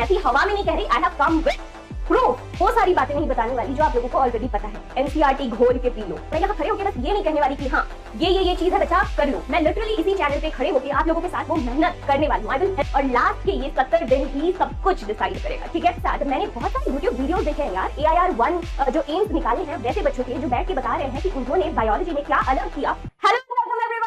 ऐसी हवा में नहीं कह रही, आई हैव कम विद प्रूफ। वो सारी बातें नहीं बताने वाली जो आप लोगों को ऑलरेडी पता है। एनसीईआरटी घोल के पी लो। मैं यहाँ खड़े होकर बस ये नहीं कहने वाली कि हाँ ये चीज है बच्चा कर लो। मैं लिटरली इसी चैनल पे खड़े होकर आप लोगों के साथ वो मेहनत करने वाली हूँ। I will help. और लास्ट के ये 70 दिन ही सब कुछ डिसाइड करेगा, ठीक है। साथ मैंने बहुत सारे यूट्यूब वीडियोस देखे हैं यार, AIR1 जो एम्स निकाले हैं वैसे बच्चों के, जो बैठ के बता रहे हैं कि उन्होंने बायोलॉजी में क्या अलग किया। Hello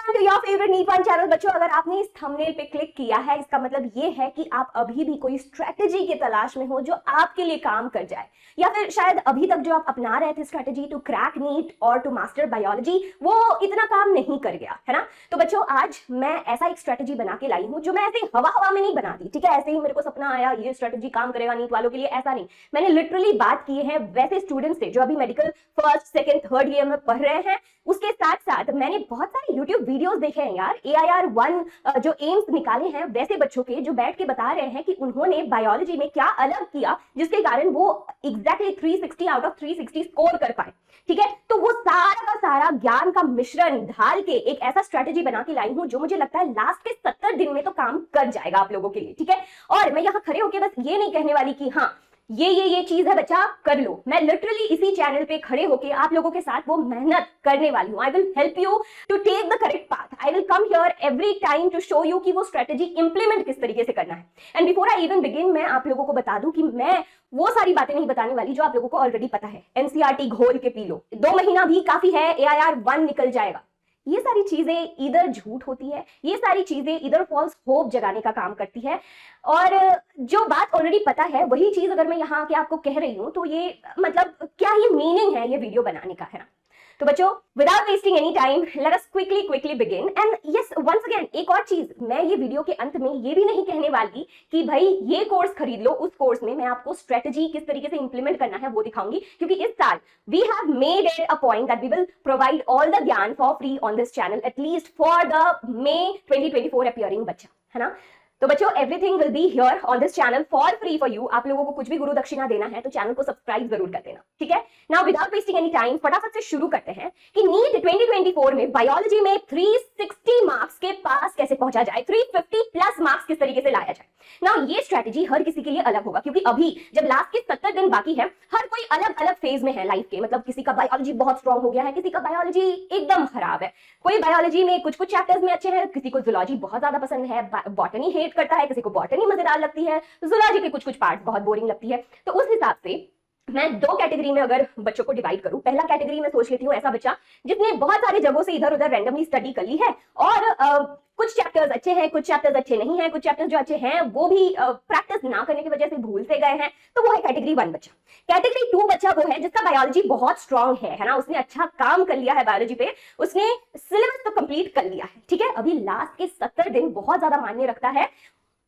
to your favourite NEET one channel. बच्चों, अगर आपने इस थंबनेल पे क्लिक किया है, इसका मतलब ये है कि आप अभी भी कोई स्ट्रेटेजी की तलाश में हो जो आपके लिए काम कर जाए, या फिर शायद अभी तक जो आप अपना रहे थे स्ट्रेटेजी टू क्रैक नीट और टू मास्टर बायोलॉजी, वो इतना काम नहीं कर गया, है ना। तो बच्चों, आज मैं ऐसा एक स्ट्रेटेजी बना के लाई हूं जो मैं ऐसे हवा में नहीं बनाती, ठीक है। ऐसे ही मेरे को सपना आया ये स्ट्रेटेजी काम करेगा नीट वालों के लिए, ऐसा नहीं। मैंने लिटरली बात की है वैसे स्टूडेंट्स से जो अभी medical first second third year में पढ़ रहे हैं। उसके साथ साथ मैंने बहुत सारे यूट्यूब वीडियोस देखे हैं यार, AIR1 जो एम्स निकाले हैं वैसे बच्चों के, जो बैठ के बता रहे हैं कि उन्होंने बायोलॉजी में क्या अलग किया जिसके कारण वो एग्जैक्टली 360 आउट ऑफ 360 स्कोर कर पाए, ठीक है। तो वो सारा का सारा ज्ञान का मिश्रण ढाल के एक ऐसा स्ट्रेटेजी बना के लाई हूं जो मुझे लगता है लास्ट के 70 दिन में तो काम कर जाएगा आप लोगों के लिए, ठीक है। और मैं यहाँ खड़े होकर बस ये नहीं कहने वाली कि हाँ ये चीज है बच्चा कर लो। मैं लिटरली इसी चैनल पे खड़े होके आप लोगों के साथ वो मेहनत करने वाली हूँ। I will help you to take the correct path. I will come here every time to show you कि वो स्ट्रेटेजी इंप्लीमेंट किस तरीके से करना है। And before I even begin, मैं आप लोगों को बता दूं कि मैं वो सारी बातें नहीं बताने वाली जो आप लोगों को ऑलरेडी पता है। एनसीईआरटी घोल के पी लो, 2 महीना भी काफी है, AIR1 निकल जाएगा। ये सारी चीजें इधर झूठ होती है, ये सारी चीजें इधर फॉल्स होप जगाने का काम करती है। और जो बात ऑलरेडी पता है वही चीज अगर मैं यहाँ आके आपको कह रही हूँ तो ये मतलब क्या ही मीनिंग है ये वीडियो बनाने का, है ना। तो बच्चों, without wasting any time, let us quickly begin. And yes, once again एक और चीज, मैं ये वीडियो के अंत में ये भी नहीं कहने वाली कि भाई ये कोर्स खरीद लो, उस कोर्स में मैं आपको स्ट्रेटेजी किस तरीके से इंप्लीमेंट करना है वो दिखाऊंगी, क्योंकि इस साल we have made it a point that we will provide all the ज्ञान for free on this channel, at least for the May 2024 appearing बच्चा, है ना। तो बच्चों, everything will be here on this channel for free for you. आप लोगों को कुछ भी गुरु दक्षिणा देना है तो चैनल को सब्सक्राइब जरूर कर देना, ठीक है। Now without wasting any time, फटाफट से शुरू करते हैं कि नीट 2024 में बायोलॉजी में 360 मार्क्स के पास कैसे पहुंचा जाए, 350 प्लस मार्क्स किस तरीके से लाया जाए। नाउ ये स्ट्रेटेजी हर किसी के लिए अलग होगा, क्योंकि अभी जब लास्ट के 70 दिन बाकी है, हर कोई अलग अलग फेज में है लाइफ के। मतलब किसी का बायोलॉजी बहुत स्ट्रॉन्ग हो गया है, किसी का बायोलॉजी एकदम खराब है, कोई बायोलॉजी में कुछ चैप्टर्स में अच्छे हैं, किसी को जूलॉजी बहुत ज्यादा पसंद है, बॉटनी हेट करता है, किसी को बॉटनी मजेदार लगती है, जूलॉजी के कुछ पार्ट बहुत बोरिंग लगती है। तो उस हिसाब से मैं 2 कैटेगरी में अगर बच्चों को डिवाइड करूं, पहला कैटेगरी में सोच लेती हूँ ऐसा बच्चा जिसने बहुत सारे जगहों से इधर उधर रैंडमली स्टडी कर ली है और कुछ चैप्टर्स अच्छे हैं, कुछ चैप्टर्स अच्छे नहीं हैं, कुछ चैप्टर्स जो अच्छे हैं वो भी प्रैक्टिस ना करने की वजह से भूल से गए हैं, तो वो है कैटेगरी 1 बच्चा। कैटेगरी 2 बच्चा वो है जिसका बायोलॉजी बहुत स्ट्रांग है ना, उसने अच्छा काम कर लिया है बायोलॉजी पे, उसने सिलेबस तो कंप्लीट कर लिया है, ठीक है। अभी लास्ट के 70 दिन बहुत ज्यादा मायने रखता है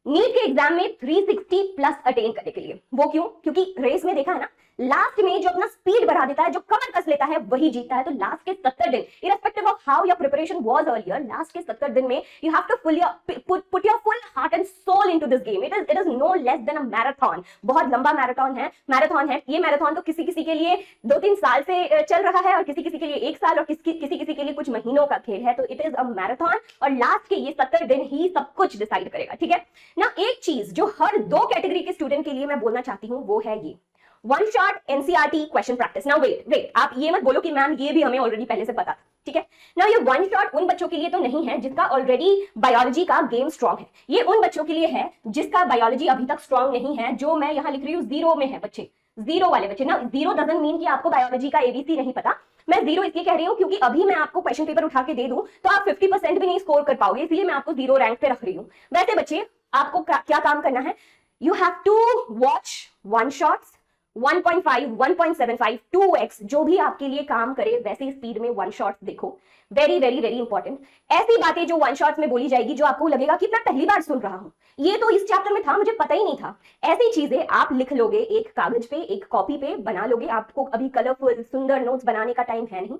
नीट के एग्जाम में 360 प्लस अटेन करने के लिए। वो क्यों? क्योंकि रेस में देखा है ना, लास्ट में जो अपना स्पीड बढ़ा देता है, जो कमर कस लेता है, वही जीतता है। तो लास्ट के 70 दिन, irrespective of how your preparation was earlier, last के 70 दिन में you have to put your full heart and soul into this game. It is no less than a marathon. बहुत लंबा मैराथन है। ये मैराथन तो किसी के लिए 2-3 साल से चल रहा है, और किसी के लिए 1 साल, और किसी के लिए कुछ महीनों का खेल है। तो इट इज अ मैराथन, और लास्ट के ये 70 दिन ही सब कुछ डिसाइड करेगा, ठीक है ना। एक चीज जो हर 2 कैटेगरी के स्टूडेंट के लिए मैं बोलना चाहती हूँ वो है ये one shot NCERT question practice. Now wait, आप ये मत बोलो कि मैम ये भी हमें ऑलरेडी पहले से पता था, ठीक है। नाउ ये वन शॉट उन बच्चों के लिए तो नहीं है जिसका ऑलरेडी बायोलॉजी का गेम स्ट्रांग है। ये उन बच्चों के लिए है जिसका बायोलॉजी अभी तक स्ट्रांग नहीं है, जो मैं यहाँ लिख रही हूँ 0 में है बच्चे, 0 वाले बच्चे ना। 0 डजंट मीन कि आपको बायोलॉजी का ABC नहीं पता। मैं 0 इसलिए कह रही हूँ क्योंकि अभी मैं आपको क्वेश्चन पेपर उठा के दे दूं तो आप 50% भी नहीं स्कोर कर पाओगे, इसलिए मैं आपको 0 रैंक पे रख रही हूँ। वैसे बच्चे, आपको क्या काम करना है, you have to watch one shots 1.5, 1.75, 2x, जो भी आपके लिए काम करे वैसे स्पीड में वन शॉट्स देखो। Very very very important. ऐसी बातें जो वन शॉट्स में बोली जाएगी जो आपको लगेगा कि मैं पहली बार सुन रहा हूं, ये तो इस चैप्टर में था, मुझे पता ही नहीं था। ऐसी चीजें आप लिख लोगे एक कागज पे, एक कॉपी पे बना लोगे। आपको अभी कलरफुल सुंदर नोट्स बनाने का टाइम है नहीं,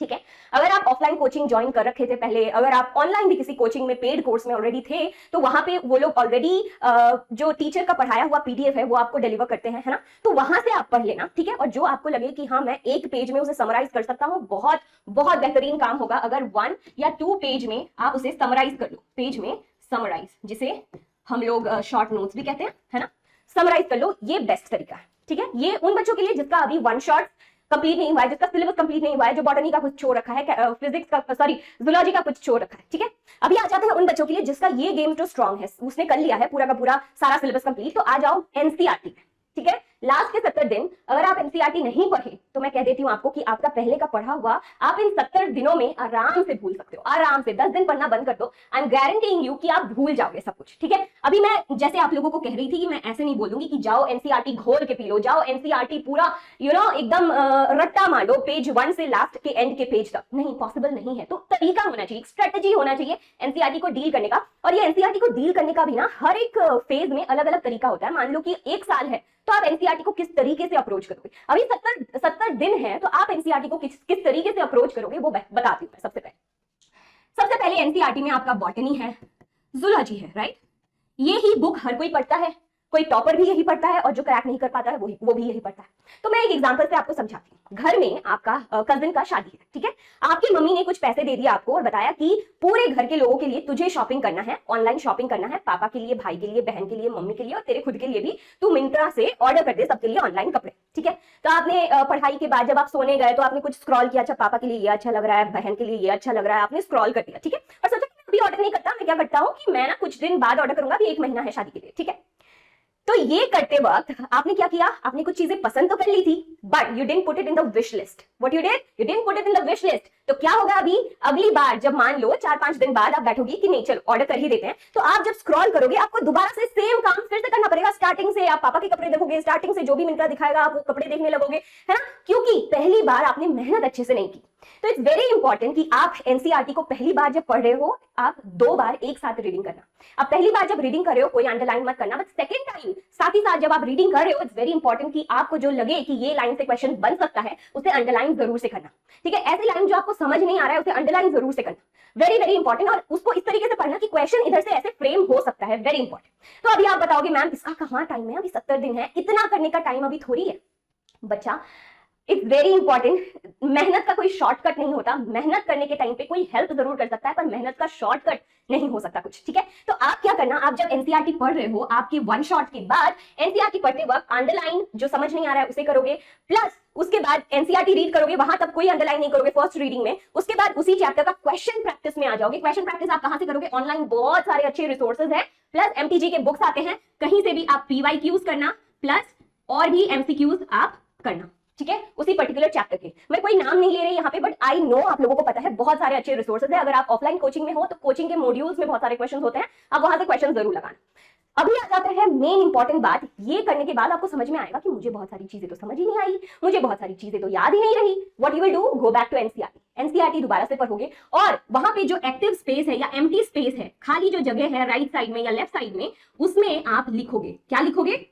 ठीक है। अगर आप ऑफलाइन कोचिंग ज्वाइन कर रखे थे पहले, अगर आप ऑनलाइन भी किसी कोचिंग में पेड कोर्स में ऑलरेडी थे, तो वहां पे वो लोग ऑलरेडी जो टीचर का पढ़ाया हुआ PDF है वो आपको डिलीवर करते हैं, है ना। तो वहां से आप पढ़ लेना, ठीक है। और जो आपको लगे कि हाँ मैं एक पेज में उसे समराइज कर सकता हूँ, बहुत बहुत बेहतरीन काम होगा अगर 1 या 2 पेज में आप उसे समराइज कर लो। पेज में समराइज, जिसे हम लोग शॉर्ट नोट्स भी कहते हैं, है ना। समराइज कर लो, ये बेस्ट तरीका है, ठीक है। ये उन बच्चों के लिए जिसका अभी वन शॉट कंप्लीट नहीं हुआ है, जिसका सिलेबस कंप्लीट नहीं हुआ है, जो बॉटनी का कुछ छोड़ रखा है, फिजिक्स का सॉरी जूलॉजी का कुछ छोड़ रखा है, ठीक है। अभी आ जाते हैं उन बच्चों के लिए जिसका ये गेम तो स्ट्रांग है, उसने कर लिया है पूरा का पूरा सारा सिलेबस कंप्लीट, तो आ जाओ एनसीईआरटी, ठीक है। लास्ट के 70 दिन अगर आप एनसीईआरटी नहीं पढ़े तो मैं कह देती हूं आपको कि आपका पहले का पढ़ा हुआ आप इन 70 दिनों में आराम से भूल सकते हो, आराम से 10 दिन पढ़ना बंद कर दो, आई एम गारंटीइंग यू कि आप भूल जाओगे सब कुछ, ठीक है। अभी मैं जैसे आप लोगों को कह रही थी कि मैं ऐसे नहीं बोलूंगी कि जाओ एनसीईआरटी घोल के पी लो, जाओ एनसीईआरटी पूरा एकदम रट्टा मार लो पेज 1 से लास्ट के एंड के पेज तक, नहीं, पॉसिबल नहीं है। तो तरीका होना चाहिए, स्ट्रेटेजी होना चाहिए एनसीईआरटी को डील करने का, और ये एनसीईआरटी को डील करने का भी ना हर एक फेज में अलग अलग तरीका होता है। मान लो कि 1 साल है तो आप एनसीईआरटी को किस तरीके से अप्रोच करोगे, अभी 70 दिन है तो आप एनसीईआरटी को किस तरीके से अप्रोच करोगे वो बताती हूं मैं। सबसे पहले एनसीईआरटी में आपका बॉटनी है, जूलॉजी है, राइट। ये ही बुक हर कोई पढ़ता है, कोई टॉपर भी यही पढ़ता है और जो क्रैक नहीं कर पाता है वो भी यही पढ़ता है। तो मैं एक एग्जांपल से आपको समझाती हूँ। घर में आपका कजिन का शादी है, ठीक है। आपकी मम्मी ने कुछ पैसे दे दिए आपको और बताया कि पूरे घर के लोगों के लिए तुझे शॉपिंग करना है, ऑनलाइन शॉपिंग करना है, पापा के लिए, भाई के लिए, बहन के लिए, मम्मी के लिए और तेरे खुद के लिए भी। तू मिंत्रा से ऑर्डर कर दे सबके लिए ऑनलाइन कपड़े, ठीक है। तो आपने पढ़ाई के बाद जब आप सोने गए तो आपने कुछ स्क्रॉल किया, अच्छा पापा के लिए ये अच्छा लग रहा है, बहन के लिए ये अच्छा लग रहा है, आपने स्क्रॉल कर दिया, ठीक है। और सोचा अभी ऑर्डर नहीं करता, मैं क्या करता हूँ कि मैं ना कुछ दिन बाद ऑर्डर करूंगा, अभी 1 महीना है शादी के लिए, ठीक है। तो ये करते वक्त आपने क्या किया, आपने कुछ चीजें पसंद तो कर ली थी but you didn't put it in the wish list. What you did, you didn't put it in the wish list. तो क्या होगा, अभी अगली बार जब मान लो 4-5 दिन बाद आप बैठोगी कि नहीं चलो ऑर्डर कर ही देते हैं, तो आप जब स्क्रॉल करोगे आपको दोबारा से सेम काम फिर से करना पड़ेगा, स्टार्टिंग से। आप पापा के कपड़े देखोगे, स्टार्टिंग से जो भी मिंत्रा दिखाएगा आप वो कपड़े देखने लगोगे, है ना, क्योंकि पहली बार आपने मेहनत अच्छे से नहीं की। तो इट्स वेरी इंपॉर्टेंट कि आप एनसीईआरटी को पहली बार जब पढ़ रहे हो आप 2 बार एक साथ रीडिंग करना। अब पहली बार जब रीडिंग कर रहे हो कोई अंडरलाइन मत करना, बट सेकंड टाइम साथ ही साथ जब आप रीडिंग कर रहे हो इट्स वेरी इंपॉर्टेंट कि आपको जो लगे कि ये लाइन से क्वेश्चन बन सकता है उसे अंडरलाइन जरूर से करना, ठीक है। ऐसी लाइन जो आपको समझ नहीं आ रहा है उसे अंडरलाइन जरूर से करना, वेरी वेरी इंपॉर्टेंट। और उसको इस तरीके से पढ़ना कि क्वेश्चन इधर से ऐसे फ्रेम हो सकता है, वेरी इंपॉर्टेंट। तो अभी आप बताओगे मैम इसका कहां टाइम है, अभी 70 दिन है, इतना करने का टाइम अभी थोड़ी है। बच्चा इट्स वेरी इंपॉर्टेंट, मेहनत का कोई शॉर्टकट नहीं होता, मेहनत करने के टाइम पे कोई हेल्प जरूर कर सकता है पर मेहनत का शॉर्टकट नहीं हो सकता कुछ, ठीक है। तो आप क्या करना, आप जब एनसीईआरटी पढ़ रहे हो आपके 1 शॉट के बाद एनसीईआरटी पढ़ते वक्त अंडरलाइन जो समझ नहीं आ रहा है उसे करोगे, प्लस उसके बाद एनसीईआरटी रीड करोगे, वहां तब कोई अंडरलाइन नहीं करोगे फर्स्ट रीडिंग में। उसके बाद उसी चैप्टर का क्वेश्चन प्रैक्टिस में आ जाओगे। क्वेश्चन प्रैक्टिस आप कहां से करोगे, ऑनलाइन बहुत सारे अच्छे रिसोर्सेज हैं, प्लस एमटीजी के बुक्स आते हैं, कहीं से भी आप पीवाईक्यूज करना, प्लस और भी एमसीक्यूज आप करना, ठीक है, उसी पर्टिकुलर चैप्टर के। मैं कोई नाम नहीं ले रही यहाँ पे, बट आई नो आप लोगों को पता है बहुत सारे अच्छे रिसोर्सेज है। अगर आप ऑफलाइन कोचिंग में हो तो कोचिंग के मॉड्यूल्स में बहुत सारे क्वेश्चंस होते हैं, आप वहां से क्वेश्चन जरूर लगाना। अभी आ जाता है मेन इंपॉर्टेंट बात, ये करने के बाद आपको समझ में आएगा कि मुझे बहुत सारी चीजें तो समझ ही नहीं आई, मुझे बहुत सारी चीजें तो याद ही नहीं रही। What you will do, go back to NCERT. NCERT दोबारा से पढ़ोगे और वहां पे जो एक्टिव स्पेस है या एम्प्टी स्पेस है, खाली जो जगह है राइट साइड में या लेफ्ट साइड में, उसमें आप लिखोगे, क्या लिखोगे,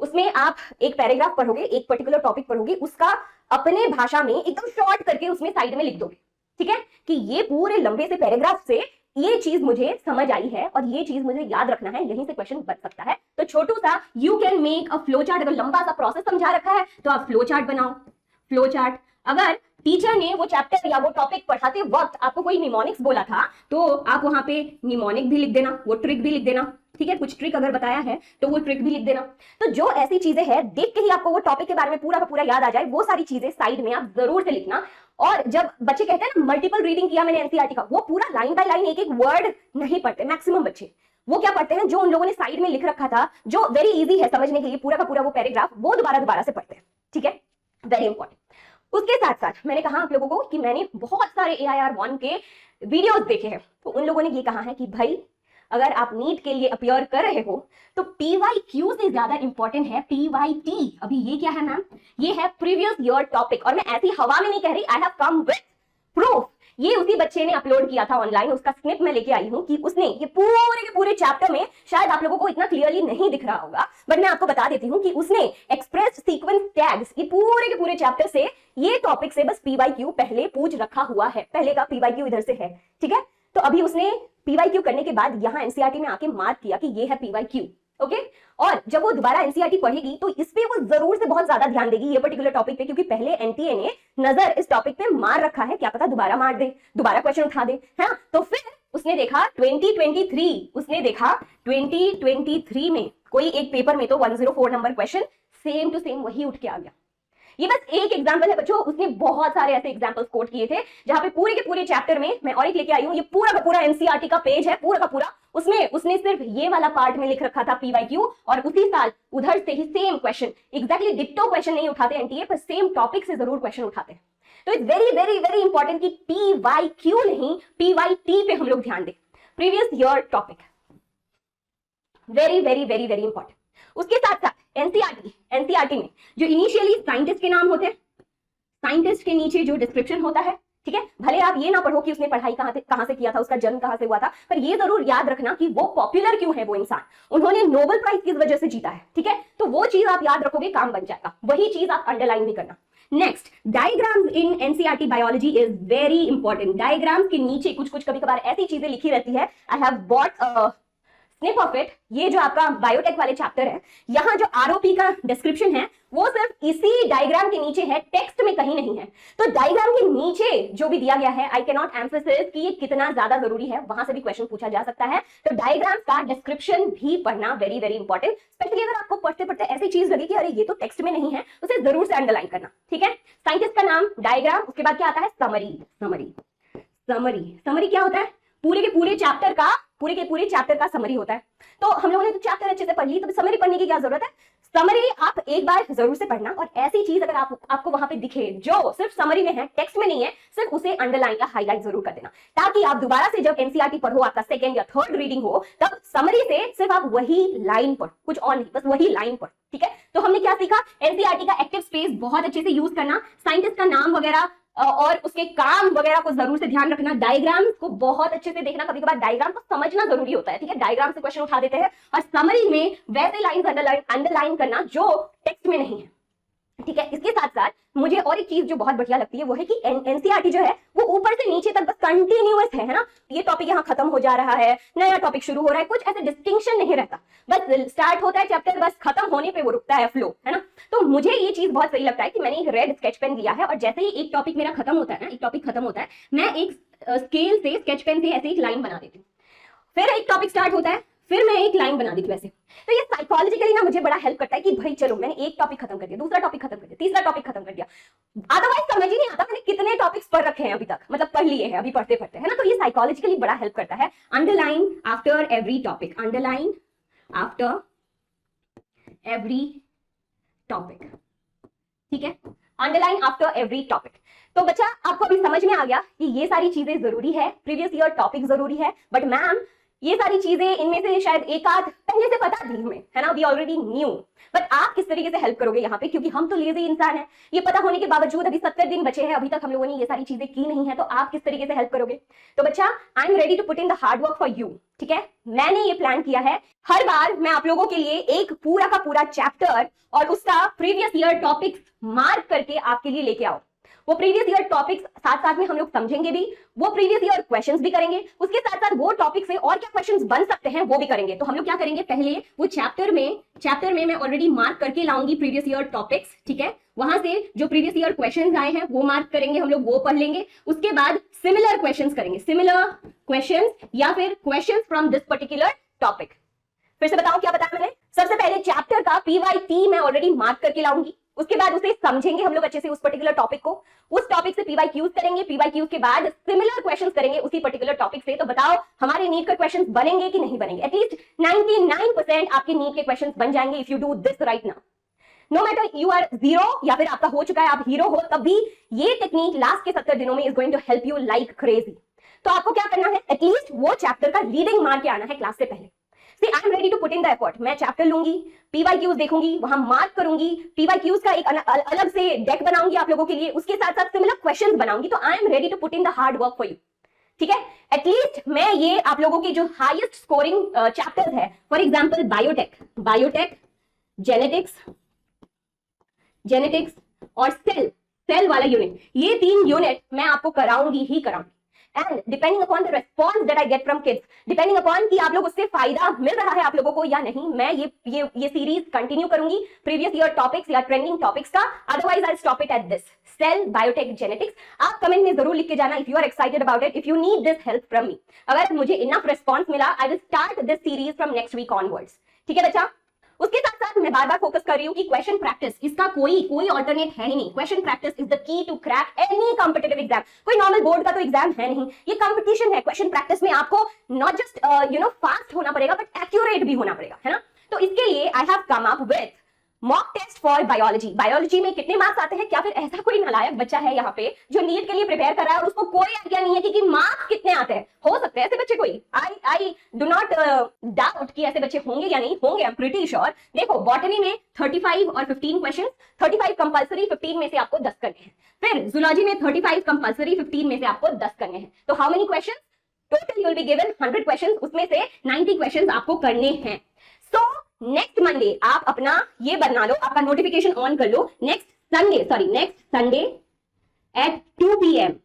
उसमें आप एक पैराग्राफ पढ़ोगे, एक पर्टिकुलर टॉपिक पढ़ोगे, उसका अपने भाषा में एकदम शॉर्ट करके उसमें साइड में लिख दोगे, ठीक है, कि ये पूरे लंबे से पैराग्राफ से ये चीज मुझे समझ आई है और ये चीज मुझे याद रखना है, यहीं से क्वेश्चन बन सकता है। तो छोटू सा you can make a flow chart. अगर लंबा सा प्रोसेस समझा रखा है तो आप फ्लो चार्ट बनाओ, फ्लो चार्ट। अगर टीचर ने वो चैप्टर या वो टॉपिक पढ़ाते वक्त आपको कोई निमोनिक्स बोला था तो आप वहां पे निमोनिक भी लिख देना, वो ट्रिक भी लिख देना, ठीक है, कुछ ट्रिक अगर बताया है तो वो ट्रिक भी लिख देना। तो जो ऐसी चीजें हैं देख के ही आपको वो टॉपिक के बारे में पूरा का पूरा याद आ जाए, वो सारी चीजें साइड में आप जरूर से लिखना। और जब बच्चे कहते हैं ना मल्टीपल रीडिंग किया मैंने एनसीईआरटी का, वो पूरा लाइन बाय लाइन एक एक वर्ड नहीं पढ़ते मैक्सिमम बच्चे। वो क्या पढ़ते हैं, जो उन लोगों ने साइड में लिख रखा था, जो वेरी इजी है समझने के लिए, पूरा का पूरा वो पैराग्राफ वो दोबारा से पढ़ते हैं, ठीक है, वेरी इंपॉर्टेंट। उसके साथ साथ मैंने कहा आप लोगों को कि मैंने बहुत सारे AIR1 के वीडियोस देखे हैं, तो उन लोगों ने ये कहा है कि भाई अगर आप नीट के लिए अपियर कर रहे हो तो PYQ से ज्यादा इंपॉर्टेंट है PYT। अभी ये क्या है मैम, ये है प्रीवियस ईयर टॉपिक, और मैं ऐसी हवा में नहीं कह रही, आई हैव कम विद प्रूफ। ये उसी बच्चे ने अपलोड किया था ऑनलाइन, उसका स्निप मैं लेके आई हूं कि उसने ये पूरे के पूरे चैप्टर में, शायद आप लोगों को इतना क्लियरली नहीं दिख रहा होगा बट मैं आपको बता देती हूं कि उसने एक्सप्रेस सीक्वेंस टैग्स ये पूरे के पूरे चैप्टर से ये टॉपिक से बस PYQ पहले पूछ रखा हुआ है, पहले का PYQ इधर से है, ठीक है। तो अभी उसने PYQ करने के बाद यहाँ एनसीईआरटी में आके मार्क किया कि ये है PYQ, ओके। और जब वो दोबारा एनसीईआरटी पढ़ेगी तो इस पे वो जरूर से बहुत ज्यादा ध्यान देगी ये पर्टिकुलर टॉपिक पे, क्योंकि पहले एनटीए ने नजर इस टॉपिक पे मार रखा है, क्या पता दोबारा मार दे, दोबारा क्वेश्चन उठा दे, है ना। तो फिर उसने देखा 2023 में कोई एक पेपर में तो 104 number question same to same वही उठ के आ गया। ये बस एक एग्जांपल है बच्चों, उसने बहुत सारे ऐसे एग्जांपल्स कोट किए थे जहां पे पूरे के पूरे चैप्टर में, मैं और एक लेके आई हूं, ये पूरा का पूरा एनसीईआरटी का पेज है पूरा का पूरा, उसमें उसने सिर्फ ये वाला पार्ट में लिख रखा था पीवाईक्यू, और उसी साल उधर से ही same question, exactly ditto question नहीं उठाते एनटीए, पर सेम टॉपिक से जरूर क्वेश्चन उठाते हैं। तो it's very very very important कि पीवाईक्यू नहीं पीवाईटी पे हम लोग ध्यान दें, previous year topic, very very very very important. उसके साथ साथ एनसीईआरटी में जो इनिशियली साइंटिस्ट के नाम होते हैं, साइंटिस्ट के नीचे जो डिस्क्रिप्शन होता है, ठीक है, भले आप ये ना पढ़ो कि उसने पढ़ाई कहां से किया था, उसका जन्म कहां से हुआ था, पर ये जरूर याद रखना कि वो पॉपुलर क्यों है, वो इंसान, उन्होंने नोबेल प्राइज किस वजह से जीता है, ठीक है, तो वो चीज आप याद रखोगे, काम बन जाएगा, वही चीज आप अंडरलाइन भी करना। Next, diagrams in NCERT biology is very important. Diagrams के नीचे कुछ कुछ कभी कभार ऐसी चीजें लिखी रहती है, I have bought snip of it, ये जो आपका बायोटेक वाले चैप्टर है, यहाँ जो आरओपी का डिस्क्रिप्शन है वो सिर्फ इसी डायग्राम के नीचे है, टेक्स्ट में कहीं नहीं है। तो डायग्राम के नीचे जो भी दिया गया है, आई कैन नॉट एम्फसाइज कि ये कितना ज्यादा जरूरी है, वहां से भी क्वेश्चन पूछा जा सकता है। तो डायग्राम का डिस्क्रिप्शन भी पढ़ना वेरी वेरी इंपॉर्टेंट, स्पेशली अगर आपको पढ़ते पढ़ते ऐसी चीज लगे कि अरे ये तो टेक्स्ट में नहीं है, उसे जरूर से अंडरलाइन करना, ठीक है। साइंटिस्ट का नाम, डायग्राम, उसके बाद क्या आता है, समरी। समरी क्या होता है, पूरे के पूरे चैप्टर का समरी होता है। तो हम लोगों ने तो चैप्टर अच्छे से पढ़ ली, तो समरी पढ़ने की क्या जरूरत है, समरी आप एक बार जरूर से पढ़ना, और ऐसी चीज अगर आपको वहां पे दिखे जो सिर्फ समरी में है, टेक्स्ट में नहीं है, सिर्फ उसे अंडरलाइन या हाईलाइट जरूर कर देना, ताकि आप दोबारा से जब एनसीईआरटी पढ़ो, आपका सेकंड या थर्ड रीडिंग हो, तब समरी से सिर्फ आप वही लाइन पढ़ो, कुछ और नहीं, बस वही लाइन पढ़ो, ठीक है। तो हमने क्या सीखा, एनसीईआरटी का एक्टिव स्पेस बहुत अच्छे से यूज करना, साइंटिस्ट का नाम वगैरह और उसके काम वगैरह को जरूर से ध्यान रखना, डायग्राम को बहुत अच्छे से देखना, कभी कभार डायग्राम को समझना जरूरी होता है, ठीक है, डायग्राम से क्वेश्चन उठा देते हैं, और समरी में वैसे लाइंस अंडरलाइन करना जो टेक्स्ट में नहीं है, ठीक है। इसके साथ साथ मुझे और एक चीज जो बहुत बढ़िया लगती है वो है कि एनसीईआरटी जो है वो ऊपर से नीचे तक बस कंटिन्यूअस है ना, ये टॉपिक यहाँ खत्म हो जा रहा है, नया टॉपिक शुरू हो रहा है, कुछ ऐसे डिस्टिंक्शन नहीं रहता, बस स्टार्ट होता है चैप्टर, बस खत्म होने पे वो रुकता है, फ्लो, है ना। तो मुझे ये चीज बहुत सही लगता है कि मैंने एक रेड स्केच पेन लिया है, और जैसे ही एक टॉपिक मेरा खत्म होता है ना, एक टॉपिक खत्म होता है, मैं एक स्केल से, स्केच पेन से ऐसे एक लाइन बना देती हूँ, फिर एक टॉपिक स्टार्ट होता है, फिर मैं एक लाइन बना दी थी वैसे। तो ये साइकोलॉजिकली ना मुझे बड़ा हेल्प करता है कि भाई चलो मैंने एक टॉपिक खत्म कर दिया, दूसरा टॉपिक खत्म कर दिया, तीसरा टॉपिक खत्म कर दिया, अदरवाइज समझ ही नहीं आता मैंने कितने टॉपिक्स पढ़ रखे हैं अभी तक, मतलब पढ़ लिए हैं अभी पढ़ते पढ़ते, है ना। तो ये साइकोलॉजिकली बड़ा हेल्प करता है। Underline after every topic, underline after every topic, ठीक है, अंडरलाइन आफ्टर एवरी टॉपिक। तो बच्चा आपको अभी समझ में आ गया कि ये सारी चीजें जरूरी है, प्रीवियस ईयर टॉपिक जरूरी है, बट मैम ये सारी चीजें इनमें से शायद एक आध पहले से पता थी हमें, है ना, वी ऑलरेडी न्यू, बट आप किस तरीके से हेल्प करोगे यहाँ पे, क्योंकि हम तो लेजी इंसान हैं, ये पता होने के बावजूद अभी 70 दिन बचे हैं, अभी तक हम लोगों ने ये सारी चीजें की नहीं है, तो आप किस तरीके से हेल्प करोगे। तो बच्चा I am ready to put in the hard work for you, ठीक है। मैंने ये प्लान किया है, हर बार मैं आप लोगों के लिए एक पूरा का पूरा चैप्टर और उसका प्रीवियस ईयर टॉपिक्स मार्क करके आपके लिए लेके आओ। वो प्रीवियस ईयर टॉपिक्स साथ साथ में हम लोग समझेंगे भी, वो प्रीवियस ईयर क्वेश्चंस भी करेंगे, उसके साथ साथ वो टॉपिक से और क्या क्वेश्चंस बन सकते हैं वो भी करेंगे। तो हम लोग क्या करेंगे, पहले वो चैप्टर में मैं ऑलरेडी मार्क करके लाऊंगी प्रीवियस ईयर टॉपिक्स, ठीक है, वहां से जो प्रीवियस ईयर क्वेश्चंस आए हैं वो मार्क करेंगे हम लोग, वो पढ़ लेंगे। उसके बाद सिमिलर क्वेश्चंस करेंगे, सिमिलर क्वेश्चंस या फिर questions from this particular topic. फिर से बताओ क्या बताया मैंने, सबसे पहले चैप्टर का पीवाईटी मैं ऑलरेडी मार्क करके लाऊंगी, उसके बाद उसे समझेंगे हम लोग अच्छे से उस पर्टिकुलर टॉपिक को, उस टॉपिक से पीवाईक्यूज करेंगे, पीवाईक्यूज के बाद सिमिलर क्वेश्चंस करेंगे उसी पर्टिकुलर टॉपिक से। तो बताओ हमारे नीट के क्वेश्चंस बनेंगे कि नहीं बनेंगे, एटलीस्ट 99% आपके नीट के क्वेश्चंस बन जाएंगे if you do this right now. No matter you are zero या फिर आपका हो चुका है, आप हीरो हो, तब भी ये टेक्निक लास्ट के 70 दिनों में is going to help you like crazy. तो आपको क्या करना है, एटलीस्ट वो चैप्टर का रीडिंग मार के आना है क्लास से पहले। See, I am ready to put in the effort. मैं चैप्टर लूंगी, पीवाईक्यूज देखूंगी, वहां मार्क करूंगी, पीवाईक्यूज का एक अलग से डेक बनाऊंगी आप लोगों के लिए, उसके साथ साथ सिमिलर क्वेश्चंस बनाऊंगी। तो I am ready to put in the hard work for you, ठीक है। एटलीस्ट मैं ये आप लोगों की जो हाईएस्ट स्कोरिंग चैप्टर्स है, फॉर एग्जांपल बायोटेक, जेनेटिक्स और सेल वाला यूनिट, ये 3 यूनिट मैं आपको कराऊंगी ही कराऊंगी। And depending upon the response that I get from kids, depending upon कि आप लोग उससे फायदा मिल रहा है आप लोगों को या नहीं, मैं ये सीरीज कंटिन्यू करूंगी प्रीवियस ईयर टॉपिक्स या ट्रेंडिंग टॉपिक्स का, otherwise I stop it at this cell biotech genetics. आप कमेंट में जरूर लिख के जाना if you are excited about it, if you need this help from me. अगर मुझे इनफ रिस्पॉन्स मिला I will start this series from next week onwards, ठीक है बच्चा। उसके साथ साथ मैं बार बार फोकस कर रही हूँ कि क्वेश्चन प्रैक्टिस, इसका कोई ऑल्टरनेट है ही नहीं। Question practice is the key to crack any competitive exam. कोई नॉर्मल बोर्ड का तो एग्जाम है नहीं, ये कंपटीशन है। क्वेश्चन प्रैक्टिस में आपको नॉट जस्ट फास्ट होना पड़ेगा बट एक्यूरेट भी होना पड़ेगा, है ना। तो इसके लिए I have come up with mock test for biology. Biology में कितने मार्क्स आते हैं, क्या फिर ऐसा कोई नालायक बच्चा है यहाँ पे जो नीट के लिए प्रिपेयर कर रहा है और उसको कोई आइडिया नहीं है कि मार्क्स कितने आते हैं। हो सकते हैं ऐसे बच्चे कोई, आई डू नॉट डाउट कि ऐसे बच्चे होंगे या नहीं होंगे, आई एम प्रीटी श्योर। देखो बॉटनी में 35 और 15 क्वेश्चन, 35 कंपल्सरी, 15 में से आपको 10 करने हैं। फिर जूलॉजी में 35 कंपल्सरी, 15 में से आपको 10 करने हैं। तो how many question total? You will be given 100 question, उसमें से 90 क्वेश्चन आपको करने हैं। सो नेक्स्ट मंडे आप अपना ये बना लो, आपका नोटिफिकेशन ऑन कर लो। Next Sunday at 2 p.m.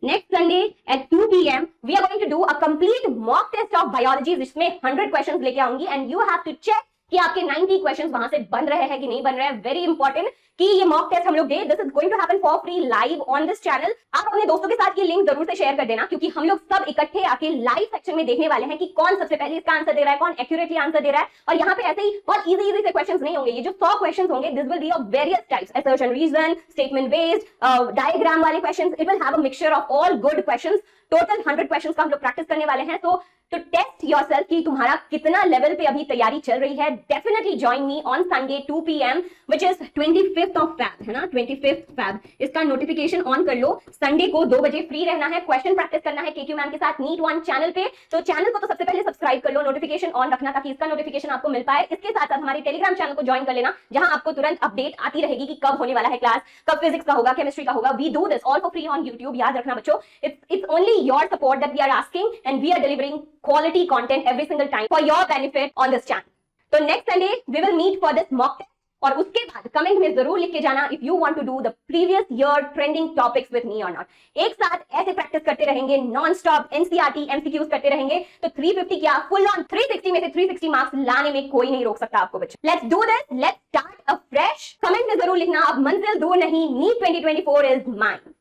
Next Sunday at 2 p.m. we are going to do a complete mock test of biology, जिसमें 100 questions लेके आऊंगी and you have to check कि आपके 90 क्वेश्चंस वहां से बन रहे हैं कि नहीं बन रहे हैं। वेरी इंपॉर्टेंट कि ये मॉक टेस्ट हम लोग दे। This is going to happen for free live on this channel. आप अपने दोस्तों के साथ ये लिंक जरूर से शेयर कर देना, क्योंकि हम लोग सब इकट्ठे आके लाइव सेक्शन में देखने वाले हैं कि कौन सबसे पहले इसका आंसर दे रहा है, कौन एक्यूरेटली आंसर दे रहा है। और यहाँ पे ऐसे ही बहुत इजी से क्वेश्चंस नहीं होंगे। ये जो 100 क्वेश्चंस होंगे this will be of various types, assertion reason, statement based, diagram वाले questions. It will have a mixture of all good questions. Total 100 questions का हम लोग प्रैक्टिस करने वाले हैं। तो टू टेस्ट योरसेल्फ कि तुम्हारा कितना लेवल पे अभी तैयारी चल रही है, definitely join me on Sunday 2 p.m. which is 25th of Feb, है ना, 25th Feb। इसका नोटिफिकेशन ऑन कर लो। संडे को 2 बजे फ्री रहना है, क्वेश्चन प्रैक्टिस करना है केक्यू मैम के साथ नीट वन चैनल पे। तो चैनल को तो सबसे पहले सब्सक्राइब कर लो, नोटिफिकेशन ऑन रखना ताकि इसका नोटिफिकेशन आपको मिल पाए। इसके साथ साथ हमारे टेलीग्राम चैनल को ज्वाइन कर लेना, जहां आपको तुरंत अपडेट आती रहेगी कि कब होने वाला है क्लास, कब फिजिक्स का होगा, केमिस्ट्री का होगा। We do this all for free on YouTube. याद रखना बच्चों, it's only your support that we are asking and we are delivering quality content every single time for your benefit on this channel. तो next Sunday we will meet for this mock test। और उसके बाद comment में जरूर लिख के जाना if you want to do the previous year trending topics with me or not। एक साथ ऐसे प्रैक्टिस करते रहेंगे, नॉन स्टॉप NCERT MCQs करते रहेंगे, तो 350 क्या फुल ऑन 360 में से 360 मार्क्स लाने में कोई नहीं रोक सकता आपको बच्चों। Let's do this, let's start afresh. Comment में जरूर लिखना अब मंजिल दूर नहीं, नीट 2024 इज माइन।